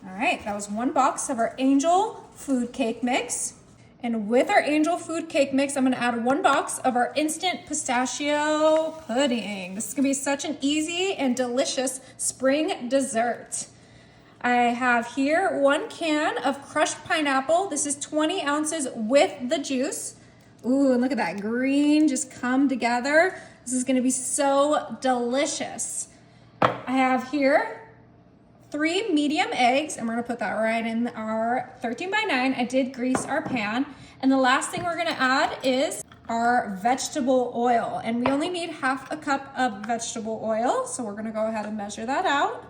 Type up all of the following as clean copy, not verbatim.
All right, that was 1 box of our Angel food cake mix. And with our Angel food cake mix, I'm gonna add 1 box of our instant pistachio pudding. This is gonna be such an easy and delicious spring dessert. I have here 1 can of crushed pineapple. This is 20 ounces with the juice. Ooh, and look at that green just come together. This is gonna be so delicious. I have here 3 medium eggs, and we're gonna put that right in our 13 by 9. I did grease our pan. And the last thing we're gonna add is our vegetable oil. And we only need 1/2 cup of vegetable oil. So we're gonna go ahead and measure that out.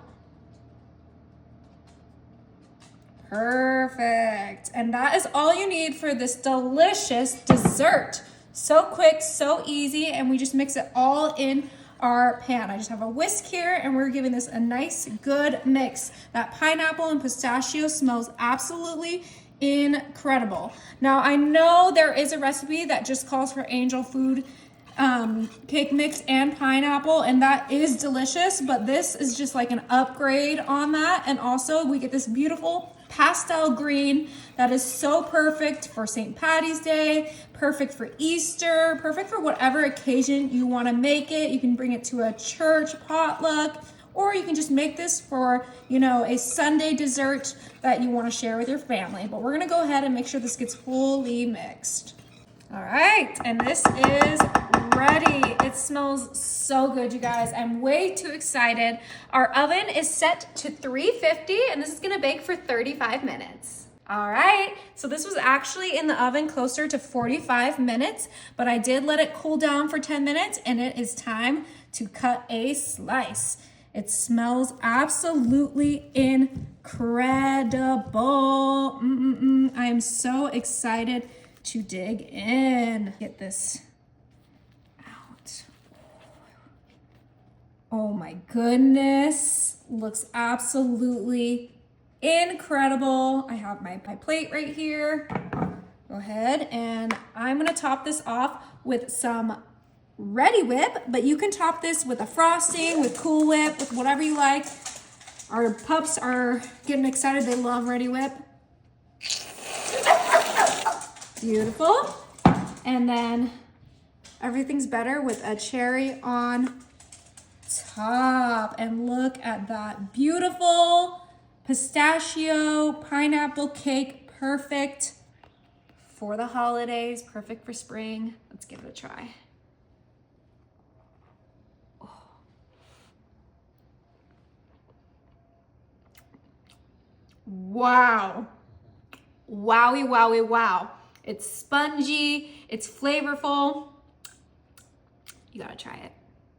Perfect. And that is all you need for this delicious dessert. So quick, so easy, and we just mix it all in our pan. I just have a whisk here, and we're giving this a nice, good mix. That pineapple and pistachio smells absolutely incredible. Now, I know there is a recipe that just calls for Angel food cake mix and pineapple, and that is delicious, but this is just like an upgrade on that. And also we get this beautiful pastel green that is so perfect for St. Patty's Day, perfect for Easter, perfect for whatever occasion you want to make it. You can bring it to a church potluck, or you can just make this for, you know, a Sunday dessert that you want to share with your family. But we're gonna go ahead and make sure this gets fully mixed. All right, and this is ready. It smells so good, you guys. I'm way too excited. Our oven is set to 350, and this is gonna bake for 35 minutes. All right, so this was actually in the oven closer to 45 minutes, but I did let it cool down for 10 minutes, and it is time to cut a slice. It smells absolutely incredible. I am so excited to dig in. Get this out. Oh my goodness, looks absolutely incredible. I have my plate right here. Go ahead, and I'm gonna top this off with some Ready Whip, but you can top this with a frosting, with Cool Whip, with whatever you like. Our pups are getting excited. They love Ready Whip. Beautiful. And then everything's better with a cherry on top. And look at that beautiful pistachio pineapple cake. Perfect for the holidays, perfect for spring. Let's give it a try. Wow. Wowie, wowie, wow. It's spongy, it's flavorful. You gotta try it.